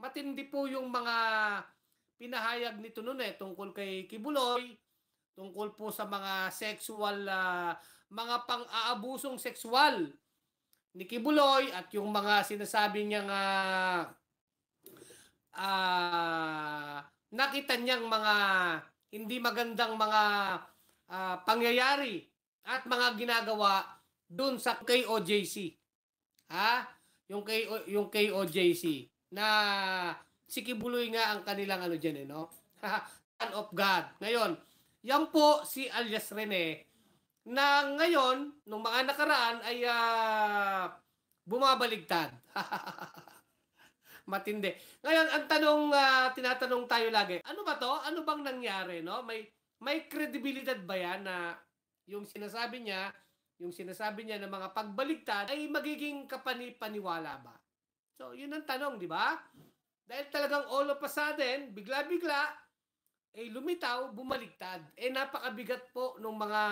matindi po yung mga pinahayag nito noon tungkol kay Kibuloy, tungkol po sa mga sexual, mga pang-aabusong sexual ni Kibuloy at yung mga sinasabi niyang nakita niyang mga hindi magandang mga pangyayari at mga ginagawa dun sa KOJC. Ha? Yung KOJC na si Kibuloy nga ang kanilang ano diyan no? Son of God. Ngayon, yan po si alias Rene na ngayon, nung mga nakaraan ay bumabaligtad. Matindi. Ngayon, ang tanong, tinatanong tayo lagi, ano ba to? Ano bang nangyari, no? May kredibilidad ba yan na yung sinasabi niya ng mga pagbaligtad ay magiging kapani-paniwala ba? So, yun ang tanong, di ba? Dahil talagang all of a sudden, bigla-bigla, lumitaw, bumaligtad. Napakabigat po nung mga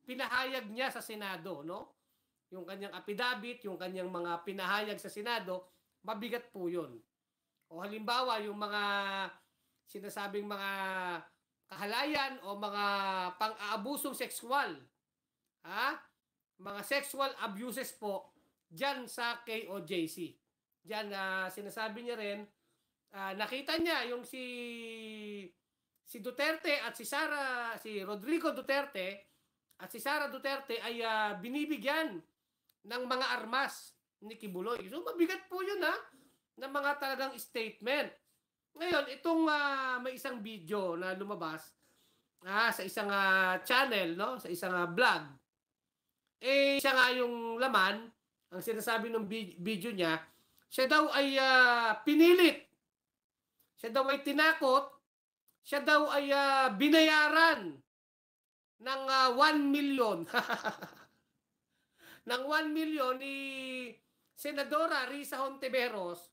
pinahayag niya sa Senado, no? Yung kanyang affidavit, yung kanyang mga pinahayag sa Senado, mabigat po yun. O halimbawa, yung mga sinasabing mga kahalayan o mga pang-aabusong sexual, mga sexual abuses po, dyan sa KOJC. Dyan, sinasabi niya rin, nakita niya yung si Duterte at si Rodrigo Duterte at si Sara Duterte ay binibigyan ng mga armas ni Kibuloy. So mabigat po yun ng mga talagang statement. Ngayon, itong may isang video na lumabas sa isang channel, no? Sa isang vlog. Siya nga yung laman, ang sinasabi ng video niya, siya daw ay pinilit. Siya daw ay tinakot. Siya daw ay binayaran ng 1 million. ng 1 million ni Senadora Risa Hontiveros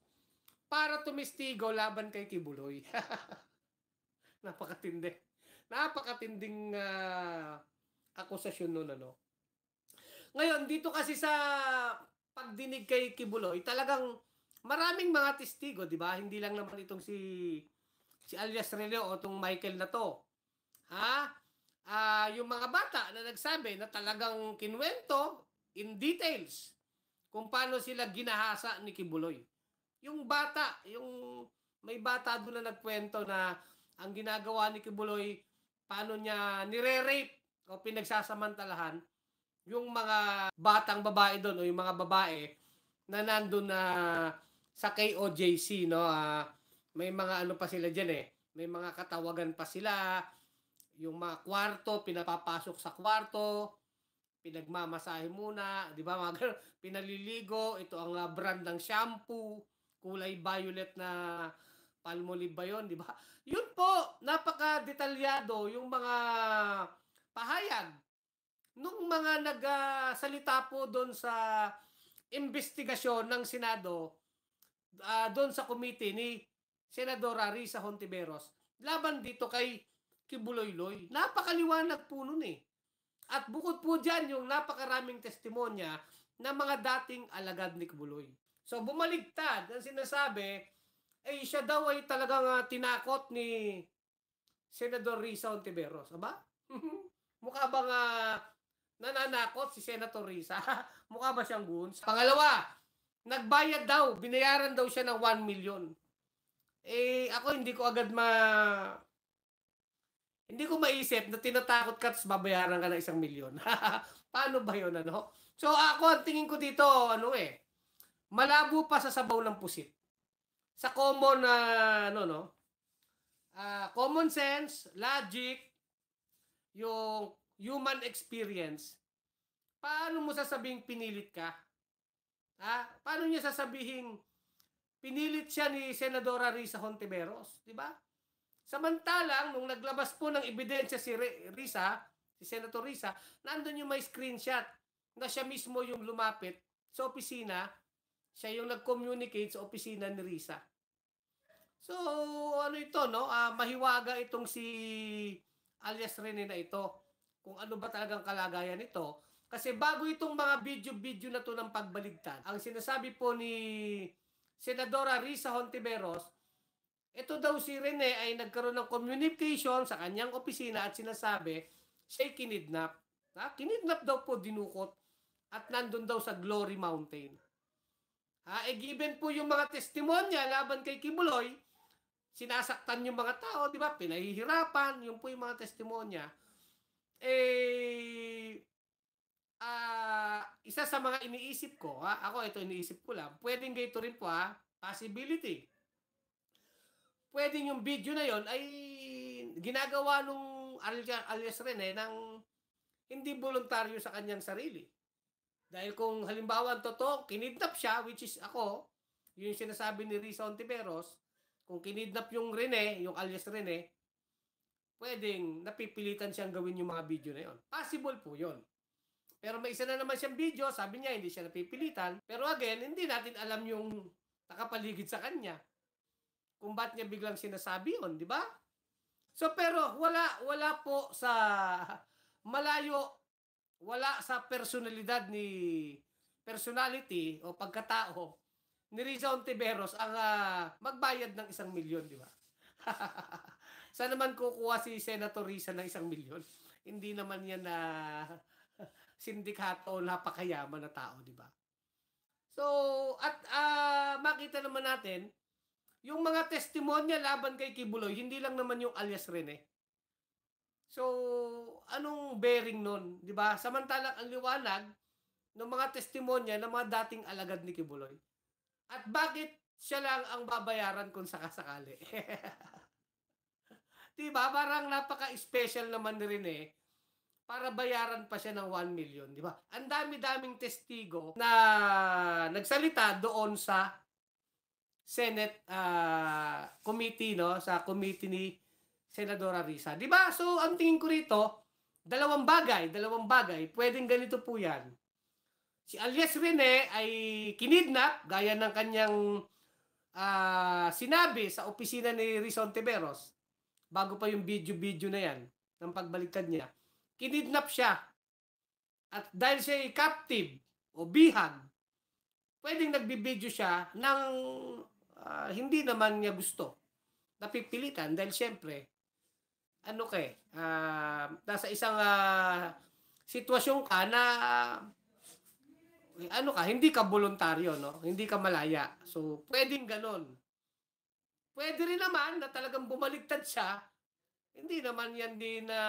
para tumistigo laban kay Kibuloy. Napakatindi. Napakatinding akusasyon nun, ano. Ngayon, dito kasi sa pagdinig kay Kibuloy, talagang maraming mga testigo, di ba? Hindi lang naman itong si alias Rene o itong Michael na to. Yung mga bata na nagsabi na talagang kinwento in details kung paano sila ginahasa ni Kibuloy. Yung bata, yung may bata doon na nagkwento na ang ginagawa ni Kibuloy, paano niya nire-rape o pinagsasamantalahan yung mga batang babae doon o yung mga babae na nandun na sa KOJC, no? May mga ano pa sila diyan may mga katawagan pa sila, yung mga kwarto, pinapapasok sa kwarto, pinagmamasahe muna, di ba? Pinaliligo, ito ang brand ng shampoo, kulay violet na Palmolive ba yun, di ba? Yun po, napaka-detalyado yung mga pahayag nung mga nagsalita po doon sa investigasyon ng Senado, doon sa committee ni Senadora Risa Hontiveros laban dito kay Kibuloy-Loy. Napakaliwanag po nun At bukod po dyan yung napakaraming testimonya ng mga dating alagad ni Kibuloy. So bumaligtad ang sinasabi, siya daw ay talagang tinakot ni Senador Risa Hontiveros. Aba? Mukha bang nananakot si Senator Risa? Mukha ba siyang goons? Pangalawa, nagbayad daw, binayaran daw siya ng 1 million. Ako hindi ko agad hindi ko maisip na tinatakot ka at babayaran ka ng 1 milyon. Paano ba yun, ano? So ako, ang tingin ko dito, malabo pa sa sabaw ng pusit. Sa common, common sense, logic, yung human experience, paano mo sasabing pinilit ka? Paano niya sasabihin pinilit siya ni Senadora Risa Hontiveros, di ba? Samantalang, nung naglabas po ng ebidensya si Senator Risa, nandun yung may screenshot na siya mismo yung lumapit sa opisina, siya yung nag-communicate sa opisina ni Risa. So, ano ito, no? Mahiwaga itong si alias Rene na ito. Kung ano ba talagang kalagayan nito. Kasi bago itong mga video-video na to ng pagbaligtad, ang sinasabi po ni Senadora Risa Hontiveros, ito daw si Rene ay nagkaroon ng communication sa kanyang opisina at sinasabi siya'y kinidnap. Kinidnap daw po, dinukot at nandun daw sa Glory Mountain. Given po yung mga testimonya laban kay Kibuloy, sinasaktan yung mga tao, di ba? Pinahihirapan, yun po yung mga testimonya. Isa sa mga iniisip ko, ako ito iniisip ko lang, pwedeng ganito rin po, possibility. Pwedeng yung video na yon ay ginagawa nung alias Rene ng hindi voluntaryo sa kanyang sarili. Dahil kung halimbawa totoo, kinidnap siya, which is ako, yung sinasabi ni Risa Hontiveros, kung kinidnap yung Rene, yung alias Rene, pwedeng napipilitan siyang gawin yung mga video na yon. Possible po yon. Pero may isa na naman siyang video, sabi niya hindi siya napipilitan. Pero again, hindi natin alam yung nakapaligid sa kanya. Kung ba't niya biglang sinasabi yon, di ba? So pero wala po sa malayo, wala sa personality o pagkatao ni Risa Hontiveros ang magbayad ng 1 milyon, di ba? Saan naman kukuha si Senator Risa ng 1 milyon? Hindi naman yan na sindikato o napakayaman na tao, di ba? So, at makita naman natin, yung mga testimonya laban kay Kibuloy, hindi lang naman yung alias Rene. So, anong bearing nun, di ba? Samantalang ang liwanag ng mga testimonya ng mga dating alagad ni Kibuloy. At bakit siya lang ang babayaran kung sakasakali? Di ba? Parang napaka-special naman rin para bayaran pa siya ng 1 million, di ba? Ang dami-daming testigo na nagsalita doon sa Senate committee, no? Sa committee ni Senadora Risa. Di ba? So, ang tingin ko rito, dalawang bagay, pwedeng ganito po yan. Si alias Rene ay kinidnap, gaya ng kanyang sinabi sa opisina ni Risa Hontiveros, bago pa yung video na yan, ng pagbaliktad niya. Kinidnap siya. At dahil siya ay captive o bihag, pwedeng nagbibideo siya ng hindi naman niya gusto. Napipilitan dahil siyempre, nasa isang sitwasyon ka na hindi ka voluntaryo, no? Hindi ka malaya. So, pwedeng ganon. Pwede rin naman na talagang bumaliktad siya. Hindi naman yan din na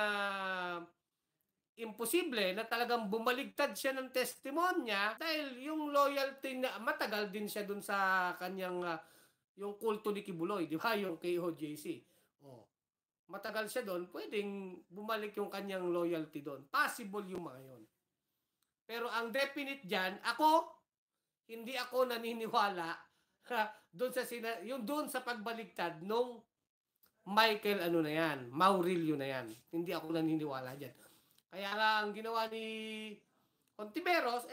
imposible na talagang bumaligtad siya ng testimonya dahil yung loyalty na matagal din siya dun sa kanyang yung kulto ni Kibuloy, di ba? Yung KOJC. Matagal siya doon, pwedeng bumalik yung kanyang loyalty doon. Possible yung mga yon. Pero ang definite dyan, hindi ako naniniwala doon sa pagbaligtad nung Michael Maurilio na yan. Hindi ako naniniwala dyan. Kaya nga ang ginawa ni Hontiveros,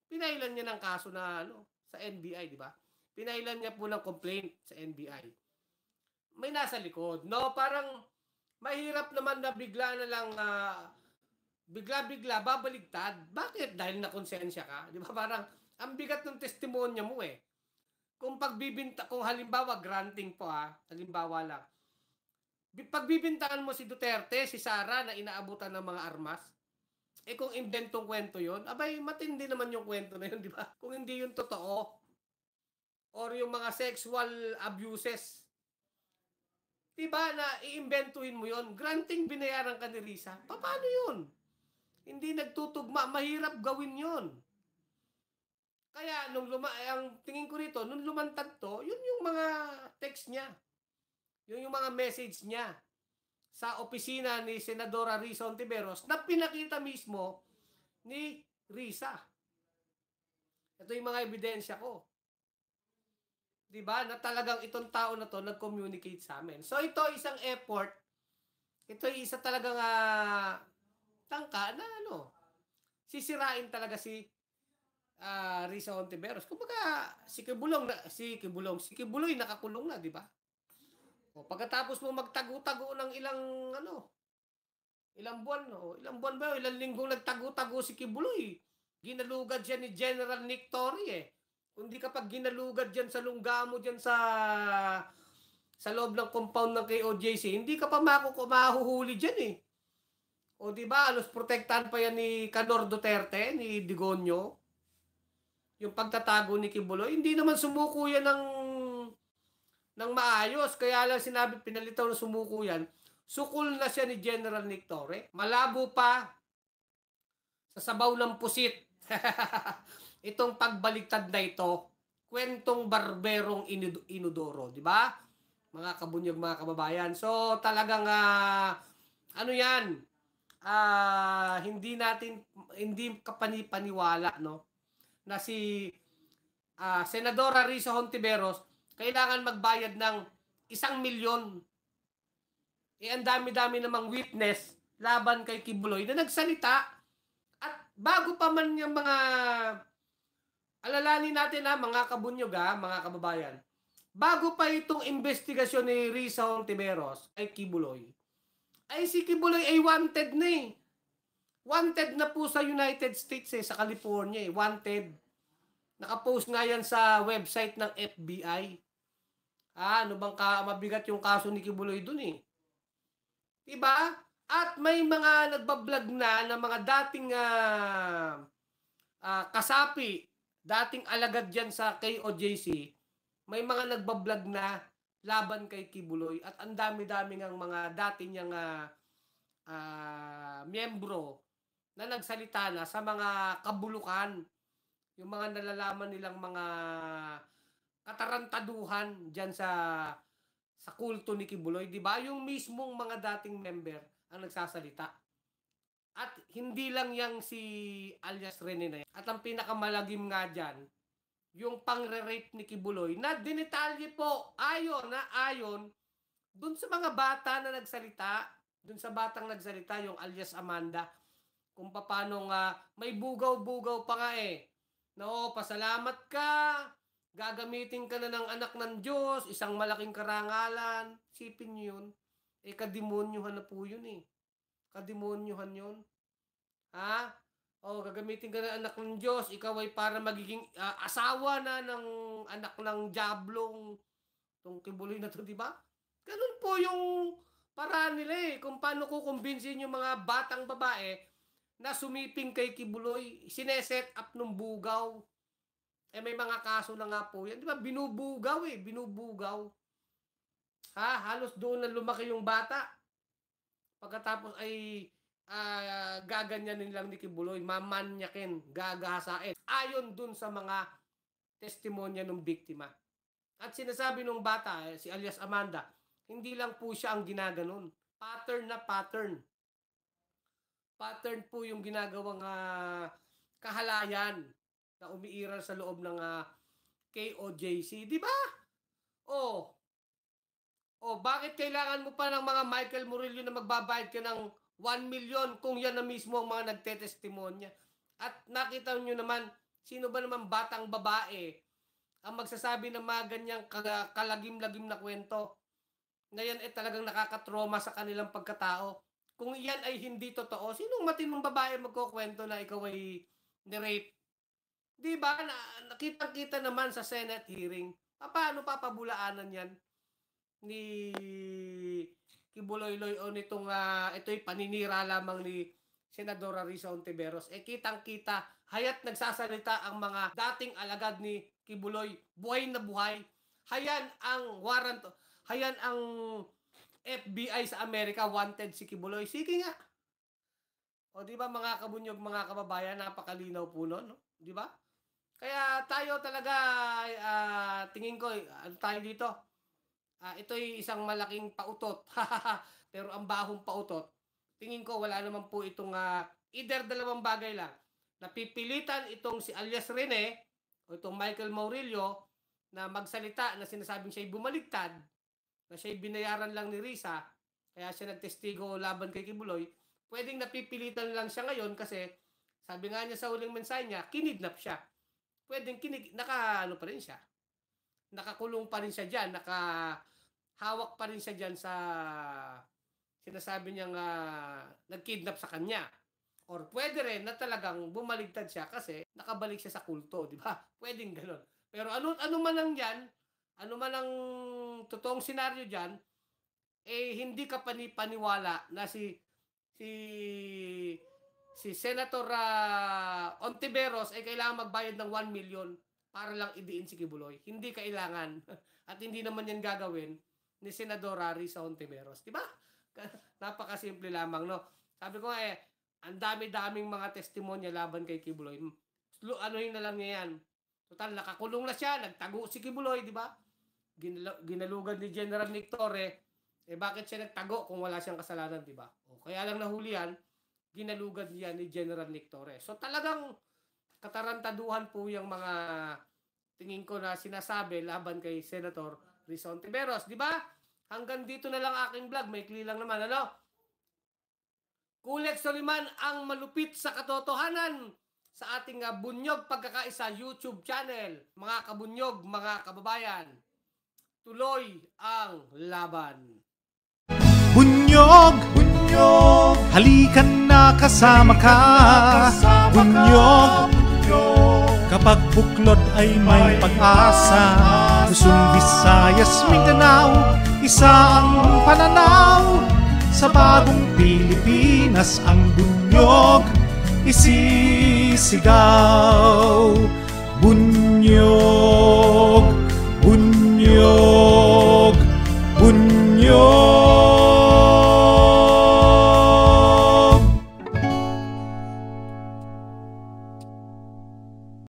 pinailan niya ng kaso na sa NBI, di ba? Pinailan niya po ng complaint sa NBI. May nasa likod. No, parang mahirap naman na bigla na lang bigla babaligtad. Bakit? Dahil nakonsensya ka. Di ba? Parang ang bigat ng testimonya mo Kung kung halimbawa granting po halimbawa lang. Pagbibintangan mo si Duterte, si Sara na inaabutan ng mga armas, kung inventong kwento yon, matindi naman yung kwento na yun, di ba? Kung hindi yung totoo. Or yung mga sexual abuses. Di ba na iimbentuhin mo yon? Granting binayaran ka ni Risa. Paano yun? Hindi nagtutugma. Mahirap gawin yon. Kaya ang tingin ko rito, nung lumantad to, yun yung mga text niya. Yung mga message niya sa opisina ni Senadora Risa Hontiveros na pinakita mismo ni Risa. Ito yung mga ebidensya ko. Diba? Na talagang itong tao na to nag-communicate sa amin. So ito isang effort. Ito isa talagang tangka na sisirain talaga si Risa Hontiveros. Kumbaga si Kibuloy nakakulong na, di ba? Pagkatapos mo magtago-tago ng ilang buwan, ilang linggong nagtago-tago si Kibuloy. Ginalugad siya ni General Nick Torre Kundi kapag ginalugad dyan sa lungga mo dyan sa loob ng compound ng KOJC, hindi ka pa mahuhuli dyan eh. O di ba, alos protektahan pa yan ni Canor Duterte, ni Digonyo, yung pagtatago ni Kibuloy. Hindi naman sumuko yan ng maayos. Kaya lang sinabi, pinalitaw na sumuko yan. Sukol na siya ni General Nick Torre. Malabo pa sa sabaw ng pusit. Itong pagbaligtad na ito, kwentong barberong inudoro, di ba? Mga kabunyog, mga kababayan. So talagang ano yan? Hindi kapanipaniwala, no? Na si Senadora Risa Hontiveros kailangan magbayad ng 1,000,000. Ang dami-dami namang witness laban kay Kibuloy na nagsalita. At bago pa man yung mga alalanin natin mga kabunyog, mga kababayan, bago pa itong investigasyon ni Risa Hontiveros ay Kibuloy, ay si Kibuloy ay wanted na eh. Wanted na po sa United States sa California wanted. Nakapost nga yan sa website ng FBI. Ano bang mabigat yung kaso ni Kibuloy dun eh. Diba? At may mga nagbablog na mga dating kasapi, dating alagad dyan sa KOJC, may mga nagbablog na laban kay Kibuloy at ang dami-dami ng mga dating niyang miyembro na nagsalita na sa mga kabulukan, yung mga nalalaman nilang mga katarantaduhan dyan sa kulto ni Kibuloy, di ba? Yung mismong mga dating member ang nagsasalita. At hindi lang yang si alias Rene na yan. At ang pinakamalagim nga dyan, yung pangre-rape ni Kibuloy na dinetalye po ayon dun sa mga bata na nagsalita, dun sa batang nagsalita, yung alias Amanda, kung paano may bugaw-bugaw pa nga no, pasalamat ka, gagamitin ka na ng anak ng Diyos, isang malaking karangalan. Sipin nyo yun. Kademonyuhan na po yun Kademonyuhan yun. Gagamitin ka ng anak ng Diyos, ikaw ay para magiging asawa na ng anak ng Diablong itong Kibuloy na to, di ba? Ganun po yung paraan nila kung paano kukumbinsin yung mga batang babae na sumiping kay Kibuloy, sineset up ng bugaw. May mga kaso na nga po yan. Di ba? Binubugaw binubugaw. Halos doon na lumaki yung bata. Pagkatapos ay gaganyanin lang ni Kibuloy, mamanyakin, gagahasain. Ayon dun sa mga testimonya ng biktima. At sinasabi ng bata, si alias Amanda, hindi lang po siya ang ginaganon. Pattern na pattern. Pattern po yung ginagawang kahalayan na umiiral sa loob ng KOJC. Di ba? Bakit kailangan mo pa ng mga Michael Murillo na magbabayad ka ng 1,000,000 kung yan na mismo ang mga nagtetestimonya? At nakita nyo naman, sino ba naman batang babae ang magsasabi ng mga ganyang kalagim-lagim na kwento na yan talagang nakakatroma sa kanilang pagkatao? Kung yan ay hindi totoo, sinong matinong babae magkukwento na ikaw ay ni-rape? Di ba? Nakita-kita naman sa Senate hearing. Paano papabulaanan yan ni Kibuloy o nitong ito'y paninira lamang ni Senadora Risa Hontiveros? Kitang-kita, hayat nagsasalita ang mga dating alagad ni Kibuloy, buhay na buhay. Hayan ang warrant, hayan ang FBI sa Amerika, wanted si Kibuloy. Sige nga. Di ba mga kabunyog, mga kababayan, napakalinaw po nun, no? Di ba? Kaya tayo talaga, tingin ko, ano tayo dito? Ito'y isang malaking pautot. Pero ang bahong pautot, tingin ko wala naman po itong either dalawang bagay lang. Napipilitan itong si alias Rene o itong Michael Murillo na magsalita na sinasabing siya'y bumaligtad, na siya'y binayaran lang ni Risa, kaya siya nagtestigo laban kay Kibuloy. Pwedeng napipilitan lang siya ngayon kasi sabi nga niya sa huling mensahe niya, kinidnap siya. Pwedeng pa rin siya. Nakakulong pa rin siya dyan, nakahawak pa rin siya dyan sa sinasabi niyang nagkidnap sa kanya. Or pwede rin na talagang bumaligtad siya kasi nakabalik siya sa kulto, di ba? Pwedeng gano'n. Pero ano man ang yan, ano man ang totoong senaryo dyan, hindi ka paniwala na si Senator Ontiveros ay kailangan magbayad ng 1 million para lang idiin si Kibuloy. Hindi kailangan. At hindi naman yan gagawin ni Senadora Risa Ontiveros. Diba? Napakasimple lamang, no? Sabi ko ang dami-daming mga testimonya laban kay Kibuloy. Anuhin na lang niya yan. Total, nakakulong na siya. Nagtago si Kibuloy, di ba? Ginalugan ni General Nick Torre. Bakit siya nagtago kung wala siyang kasalanan, di ba? Kaya lang nahuli yan, ginalugan niya ni General Nick Torre. So talagang katarantaduhan po yung mga tingin ko na sinasabi laban kay Senator Risa Ontiveros. Di ba? Hanggang dito na lang aking vlog. May kli lang naman, ano? Kulex Soliman ang malupit sa katotohanan sa ating Bunyog Pagkakaisa YouTube channel. Mga kabunyog, mga kababayan, tuloy ang laban. Bunyog, bunyog, halikan na kasama ka. Bunyog, kapag buklod ay may pag-asa. Luzon, Visayas, Mindanao, isa ang pananaw. Sa bagong Pilipinas ang bunyog isisigaw. Bunyog,